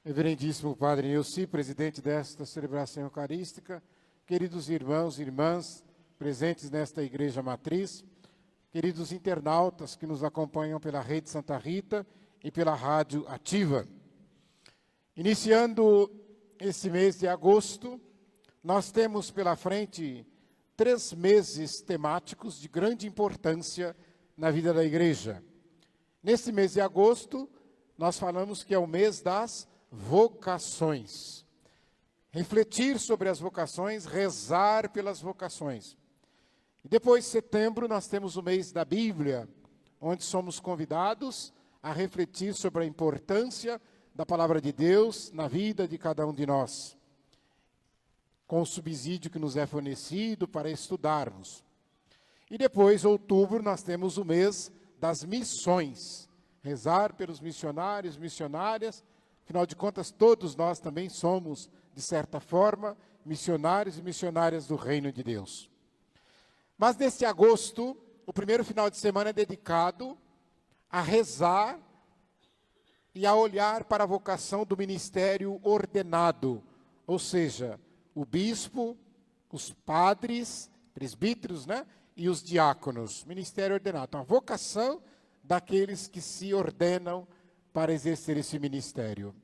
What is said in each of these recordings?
Reverendíssimo Padre Nilci, presidente desta celebração eucarística, queridos irmãos e irmãs presentes nesta Igreja Matriz, queridos internautas que nos acompanham pela Rede Santa Rita e pela Rádio Ativa. Iniciando esse mês de agosto, nós temos pela frente 3 meses temáticos de grande importância na vida da Igreja. Nesse mês de agosto, nós falamos que é o mês das vocações. Refletir sobre as vocações, rezar pelas vocações. E depois, de setembro, nós temos o mês da Bíblia, onde somos convidados a refletir sobre a importância da Palavra de Deus na vida de cada um de nós, com o subsídio que nos é fornecido para estudarmos. E depois, outubro, nós temos o mês das missões. Rezar pelos missionários, missionárias. Afinal de contas, todos nós também somos, de certa forma, missionários e missionárias do Reino de Deus. Mas neste agosto, o primeiro final de semana é dedicado a rezar e a olhar para a vocação do ministério ordenado, ou seja, o bispo, os padres, presbíteros, e os diáconos, ministério ordenado. Então, a vocação daqueles que se ordenam para exercer esse ministério.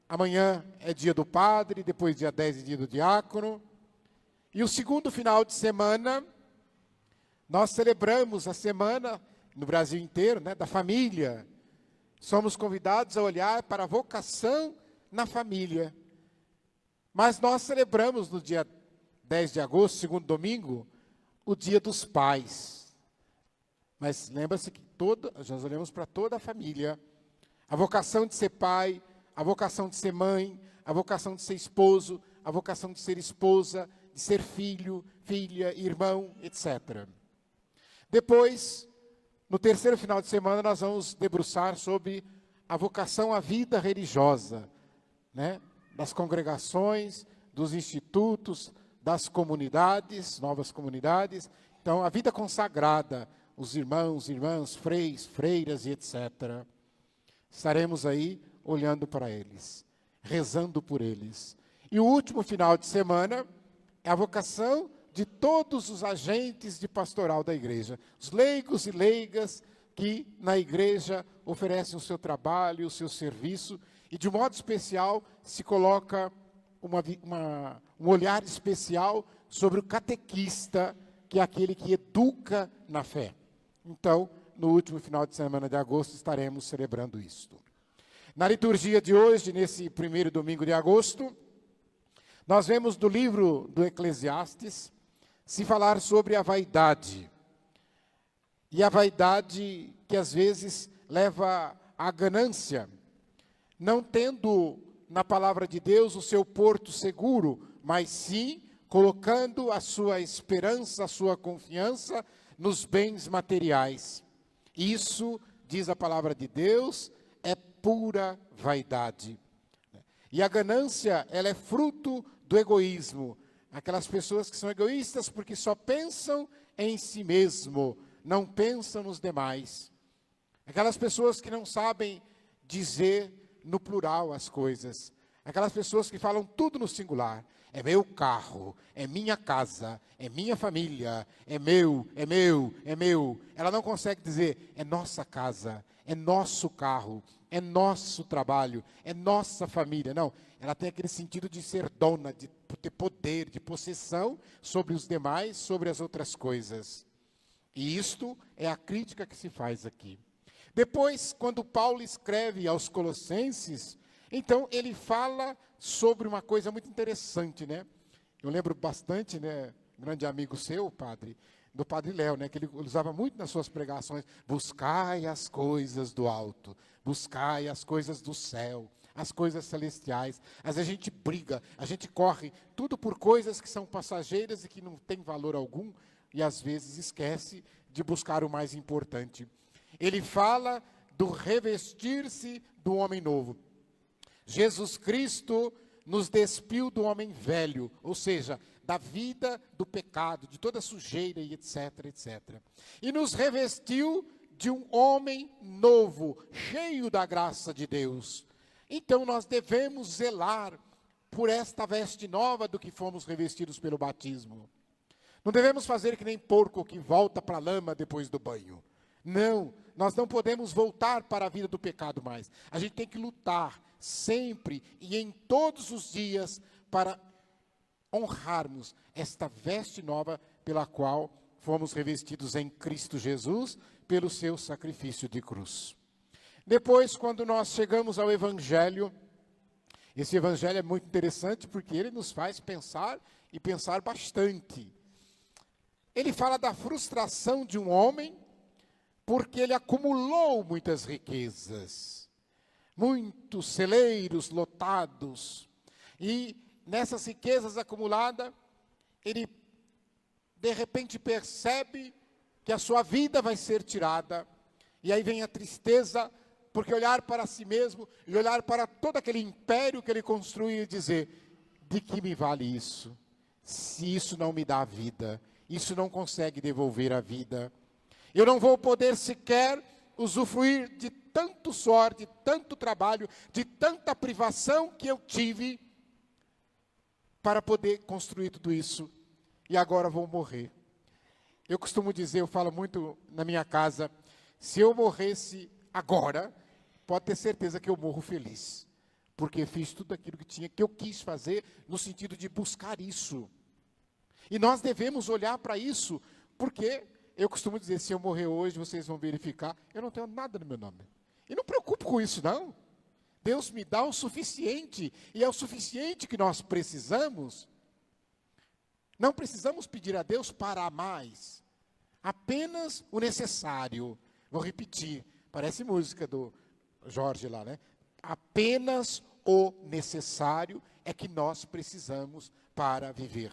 Amanhã é dia do padre, depois dia 10 é dia do diácono. E o segundo final de semana, nós celebramos a semana, no Brasil inteiro, da família. Somos convidados a olhar para a vocação na família. Mas nós celebramos no dia 10 de agosto, segundo domingo, o dia dos pais. Mas lembra-se que nós olhamos para toda a família. A vocação de ser pai, a vocação de ser mãe, a vocação de ser esposo, a vocação de ser esposa, de ser filho, filha, irmão, etc. Depois, no terceiro final de semana, nós vamos debruçar sobre a vocação à vida religiosa, das congregações, dos institutos, das comunidades, novas comunidades. Então, a vida consagrada, os irmãos, irmãs, freis, freiras e etc. Estaremos aí olhando para eles, rezando por eles. E o último final de semana é a vocação de todos os agentes de pastoral da igreja, os leigos e leigas que na igreja oferecem o seu trabalho, o seu serviço, e de modo especial se coloca um olhar especial sobre o catequista, que é aquele que educa na fé. Então, no último final de semana de agosto, estaremos celebrando isto. Na liturgia de hoje, nesse primeiro domingo de agosto, nós vemos do livro do Eclesiastes se falar sobre a vaidade. E a vaidade que às vezes leva à ganância, não tendo na palavra de Deus o seu porto seguro, mas sim colocando a sua esperança, a sua confiança nos bens materiais. Isso, diz a palavra de Deus, é pura vaidade. E a ganância, ela é fruto do egoísmo. Aquelas pessoas que são egoístas porque só pensam em si mesmo, não pensam nos demais. Aquelas pessoas que não sabem dizer no plural as coisas. Aquelas pessoas que falam tudo no singular. É meu carro, é minha casa, é minha família, é meu, é meu, é meu. Ela não consegue dizer, é nossa casa, é nosso carro, é nosso trabalho, é nossa família. Não, ela tem aquele sentido de ser dona, de ter poder, de possessão sobre os demais, sobre as outras coisas. E isto é a crítica que se faz aqui. Depois, quando Paulo escreve aos Colossenses, então ele fala sobre uma coisa muito interessante, Eu lembro bastante, grande amigo seu, padre, do Padre Léo, que ele usava muito nas suas pregações, buscai as coisas do alto, buscai as coisas do céu, as coisas celestiais. Às vezes a gente briga, a gente corre, tudo por coisas que são passageiras e que não têm valor algum, e às vezes esquece de buscar o mais importante. Ele fala do revestir-se do homem novo. Jesus Cristo nos despiu do homem velho, ou seja, da vida do pecado, de toda sujeira e etc, etc. E nos revestiu de um homem novo, cheio da graça de Deus. Então nós devemos zelar por esta veste nova do que fomos revestidos pelo batismo. Não devemos fazer que nem porco que volta para a lama depois do banho. Não, nós não podemos voltar para a vida do pecado mais. A gente tem que lutar sempre e em todos os dias para honrarmos esta veste nova pela qual fomos revestidos em Cristo Jesus pelo seu sacrifício de cruz. Depois, quando nós chegamos ao Evangelho, esse Evangelho é muito interessante porque ele nos faz pensar e pensar bastante. Ele fala da frustração de um homem porque ele acumulou muitas riquezas, muitos celeiros lotados, e nessas riquezas acumuladas, ele de repente percebe que a sua vida vai ser tirada, e aí vem a tristeza, porque olhar para si mesmo e olhar para todo aquele império que ele construiu e dizer, de que me vale isso? Se isso não me dá vida, isso não consegue devolver a vida. Eu não vou poder sequer usufruir de tanto suor, de tanto trabalho, de tanta privação que eu tive para poder construir tudo isso. E agora vou morrer. Eu costumo dizer, eu falo muito na minha casa, se eu morresse agora, pode ter certeza que eu morro feliz. Porque fiz tudo aquilo que eu quis fazer, no sentido de buscar isso. E nós devemos olhar para isso, porque eu costumo dizer, se eu morrer hoje, vocês vão verificar, eu não tenho nada no meu nome. E não me preocupo com isso, não. Deus me dá o suficiente, e é o suficiente que nós precisamos. Não precisamos pedir a Deus para mais, apenas o necessário. Vou repetir, parece música do Jorge lá, né? Apenas o necessário é que nós precisamos para viver.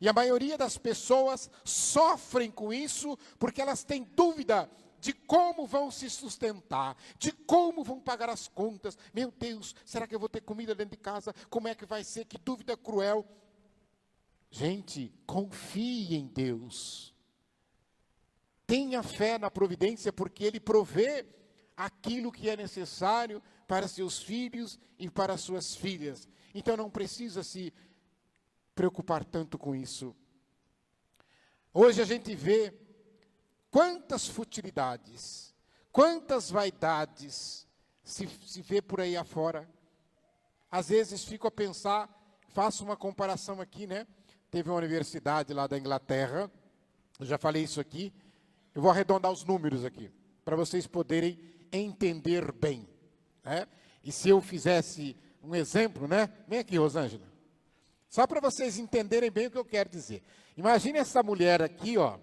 E a maioria das pessoas sofrem com isso porque elas têm dúvida de como vão se sustentar, de como vão pagar as contas. Meu Deus, será que eu vou ter comida dentro de casa? Como é que vai ser? Que dúvida cruel. Gente, confie em Deus. Tenha fé na providência, porque Ele provê aquilo que é necessário para seus filhos e para suas filhas. Então não precisa se preocupar tanto com isso. Hoje a gente vê quantas futilidades, quantas vaidades se vê por aí afora. Às vezes fico a pensar, faço uma comparação aqui, né? Teve uma universidade lá da Inglaterra, eu já falei isso aqui, eu vou arredondar os números aqui, para vocês poderem entender bem, né? E se eu fizesse um exemplo, né? Vem aqui, Rosângela. Só para vocês entenderem bem o que eu quero dizer. Imagine essa mulher aqui, ó.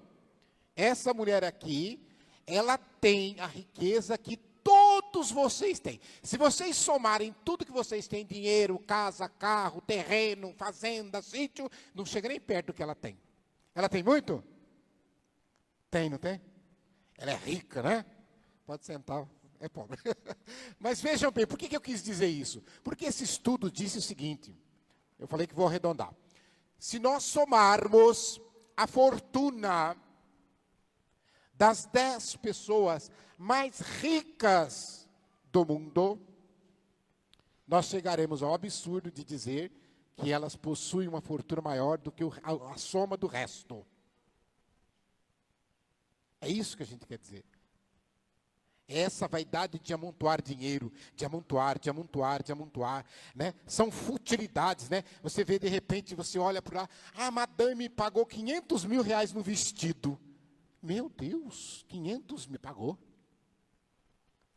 Essa mulher aqui, ela tem a riqueza que todos vocês têm. Se vocês somarem tudo que vocês têm, dinheiro, casa, carro, terreno, fazenda, sítio, não chega nem perto do que ela tem. Ela tem muito? Tem, não tem? Ela é rica, né? Pode sentar, é pobre. Mas vejam bem, por que eu quis dizer isso? Porque esse estudo disse o seguinte, eu falei que vou arredondar. Se nós somarmos a fortuna das 10 pessoas mais ricas do mundo, nós chegaremos ao absurdo de dizer que elas possuem uma fortuna maior do que a soma do resto. É isso que a gente quer dizer. Essa vaidade de amontoar dinheiro, de amontoar, né? São futilidades, né? Você vê de repente, você olha para lá, a madame pagou 500 mil reais no vestido. Meu Deus, 500 mil pagou.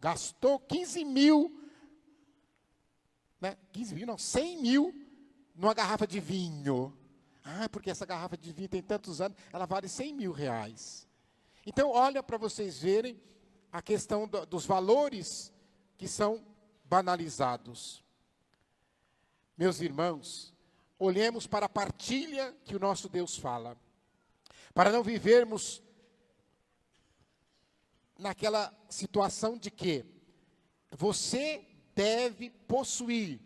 Gastou 15 mil, né? 15 mil não, 100 mil numa garrafa de vinho. Ah, porque essa garrafa de vinho tem tantos anos, ela vale 100 mil reais. Então, olha para vocês verem a questão dos valores que são banalizados. Meus irmãos, olhemos para a partilha que o nosso Deus fala, para não vivermos naquela situação de que você deve possuir.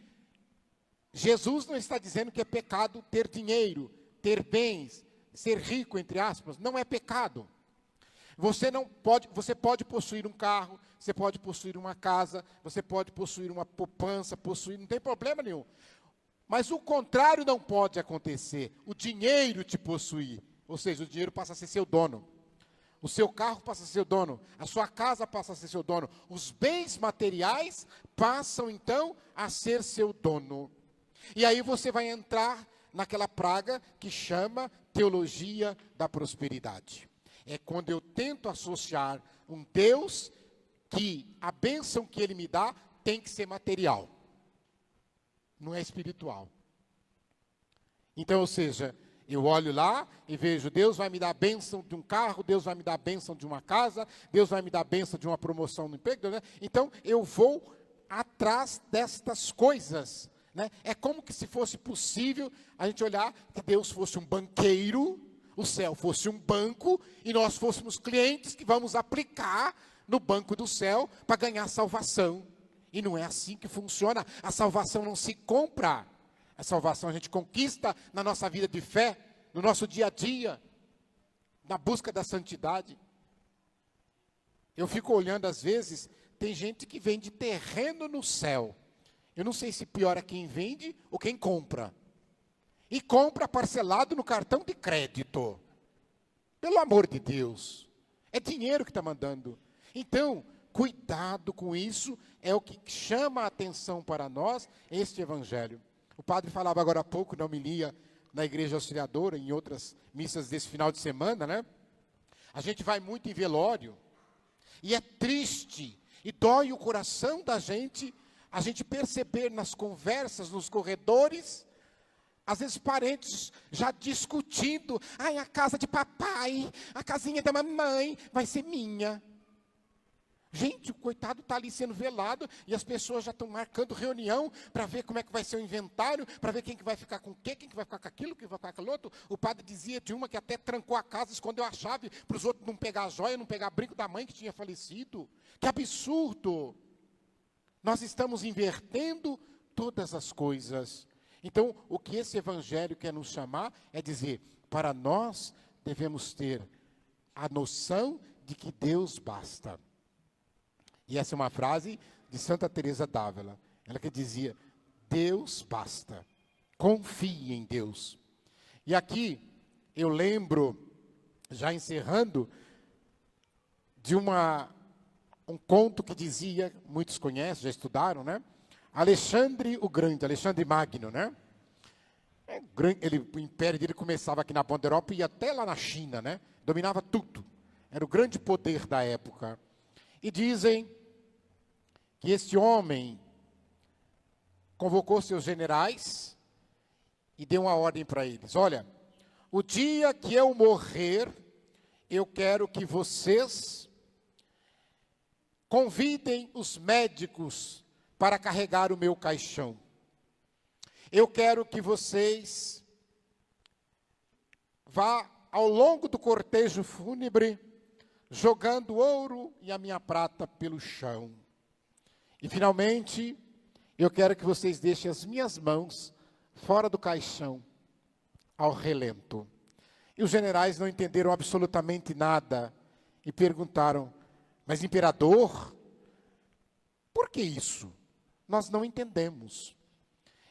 Jesus não está dizendo que é pecado ter dinheiro, ter bens, ser rico, entre aspas, não é pecado. Você pode possuir um carro, você pode possuir uma casa, você pode possuir uma poupança, não tem problema nenhum. Mas o contrário não pode acontecer, o dinheiro te possuir, ou seja, o dinheiro passa a ser seu dono. O seu carro passa a ser seu dono, a sua casa passa a ser seu dono, os bens materiais passam então a ser seu dono. E aí você vai entrar naquela praga que chama teologia da prosperidade. É quando eu tento associar um Deus que a bênção que Ele me dá tem que ser material, não é espiritual. Então, ou seja, eu olho lá e vejo, Deus vai me dar a bênção de um carro, Deus vai me dar a bênção de uma casa, Deus vai me dar a bênção de uma promoção no emprego, né? Então, eu vou atrás destas coisas, né? É como que se fosse possível a gente olhar que Deus fosse um banqueiro, o céu fosse um banco e nós fôssemos clientes que vamos aplicar no banco do céu para ganhar salvação. E não é assim que funciona. A salvação não se compra. A salvação a gente conquista na nossa vida de fé, no nosso dia a dia, na busca da santidade. Eu fico olhando às vezes, tem gente que vende terreno no céu. Eu não sei se pior é quem vende ou quem compra. E compra parcelado no cartão de crédito. Pelo amor de Deus. É dinheiro que está mandando. Então, cuidado com isso. É o que chama a atenção para nós, este evangelho. O padre falava agora há pouco, na homilia, na Igreja Auxiliadora, em outras missas desse final de semana, né? A gente vai muito em velório. E é triste. E dói o coração da gente, a gente perceber nas conversas, nos corredores, às vezes parentes já discutindo, ai, a casa de papai, a casinha da mamãe vai ser minha. Gente, o coitado está ali sendo velado e as pessoas já estão marcando reunião para ver como é que vai ser o inventário, para ver quem que vai ficar com o quê, quem que vai ficar com aquilo, quem vai ficar com aquilo outro. O padre dizia de uma que até trancou a casa, escondeu a chave para os outros não pegar a joia, não pegar brinco da mãe que tinha falecido. Que absurdo! Nós estamos invertendo todas as coisas. Então, o que esse evangelho quer nos chamar é dizer, para nós devemos ter a noção de que Deus basta. E essa é uma frase de Santa Teresa d'Ávila. Ela que dizia, Deus basta. Confie em Deus. E aqui, eu lembro, já encerrando, de um conto que dizia, muitos conhecem, já estudaram, né? Alexandre o Grande, Alexandre Magno, né? O império dele começava aqui na Ponta da Europa e ia até lá na China, né? Dominava tudo. Era o grande poder da época. E dizem que este homem convocou seus generais e deu uma ordem para eles. Olha, o dia que eu morrer, eu quero que vocês convidem os médicos para carregar o meu caixão. Eu quero que vocês vá ao longo do cortejo fúnebre, jogando ouro e a minha prata pelo chão. E finalmente, eu quero que vocês deixem as minhas mãos fora do caixão, ao relento. E os generais não entenderam absolutamente nada e perguntaram, mas imperador, por que isso? Nós não entendemos.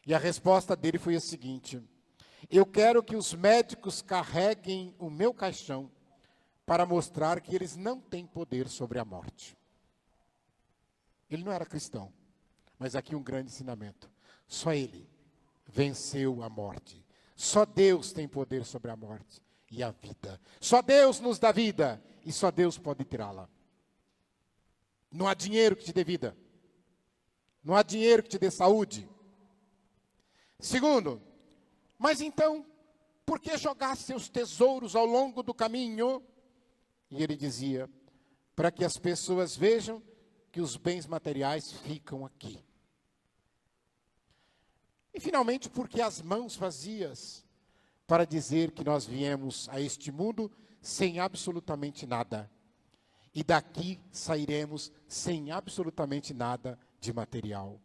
E a resposta dele foi a seguinte, eu quero que os médicos carreguem o meu caixão para mostrar que eles não têm poder sobre a morte. Ele não era cristão, mas aqui um grande ensinamento. Só ele venceu a morte. Só Deus tem poder sobre a morte e a vida. Só Deus nos dá vida e só Deus pode tirá-la. Não há dinheiro que te dê vida. Não há dinheiro que te dê saúde. Segundo, mas então, por que jogar seus tesouros ao longo do caminho? E ele dizia, para que as pessoas vejam que os bens materiais ficam aqui. E finalmente, porque as mãos vazias, para dizer que nós viemos a este mundo sem absolutamente nada. E daqui sairemos sem absolutamente nada de material.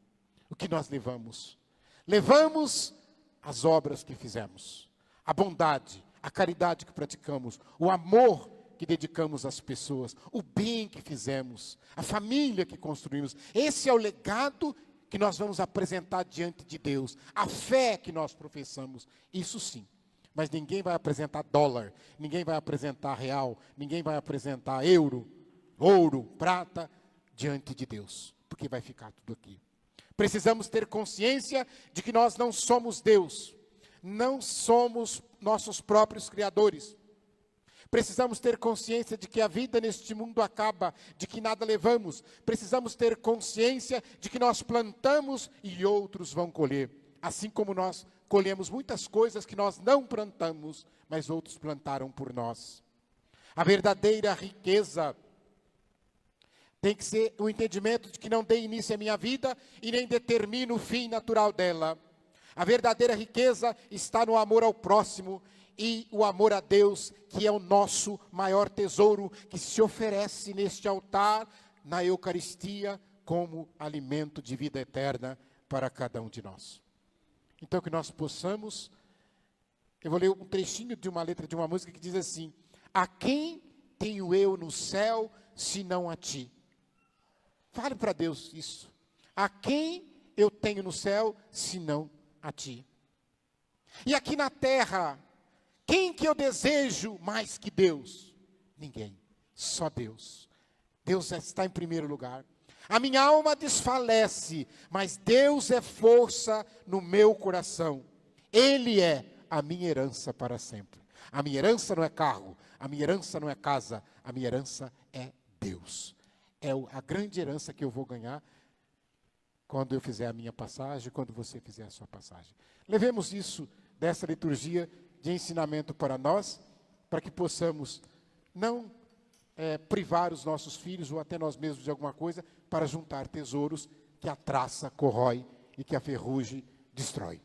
O que nós levamos? Levamos as obras que fizemos, a bondade, a caridade que praticamos, o amor que dedicamos às pessoas, o bem que fizemos, a família que construímos. Esse é o legado que nós vamos apresentar diante de Deus, a fé que nós professamos, isso sim. Mas ninguém vai apresentar dólar, ninguém vai apresentar real, ninguém vai apresentar euro, ouro, prata, diante de Deus, porque vai ficar tudo aqui. Precisamos ter consciência de que nós não somos Deus, não somos nossos próprios criadores. Precisamos ter consciência de que a vida neste mundo acaba, de que nada levamos. Precisamos ter consciência de que nós plantamos e outros vão colher. Assim como nós colhemos muitas coisas que nós não plantamos, mas outros plantaram por nós. A verdadeira riqueza tem que ser o entendimento de que não dei início à minha vida e nem determino o fim natural dela. A verdadeira riqueza está no amor ao próximo e o amor a Deus, que é o nosso maior tesouro, que se oferece neste altar, na Eucaristia, como alimento de vida eterna para cada um de nós. Então que nós possamos, eu vou ler um trechinho de uma letra de uma música que diz assim: a quem tenho eu no céu, senão a ti? Fale para Deus isso. A quem eu tenho no céu, senão a ti? E aqui na terra, quem que eu desejo mais que Deus? Ninguém, só Deus. Deus está em primeiro lugar. A minha alma desfalece, mas Deus é força no meu coração. Ele é a minha herança para sempre. A minha herança não é carro, a minha herança não é casa, a minha herança é Deus. É a grande herança que eu vou ganhar quando eu fizer a minha passagem, quando você fizer a sua passagem. Levemos isso dessa liturgia de ensinamento para nós, para que possamos não privar os nossos filhos ou até nós mesmos de alguma coisa, para juntar tesouros que a traça corrói e que a ferrugem destrói.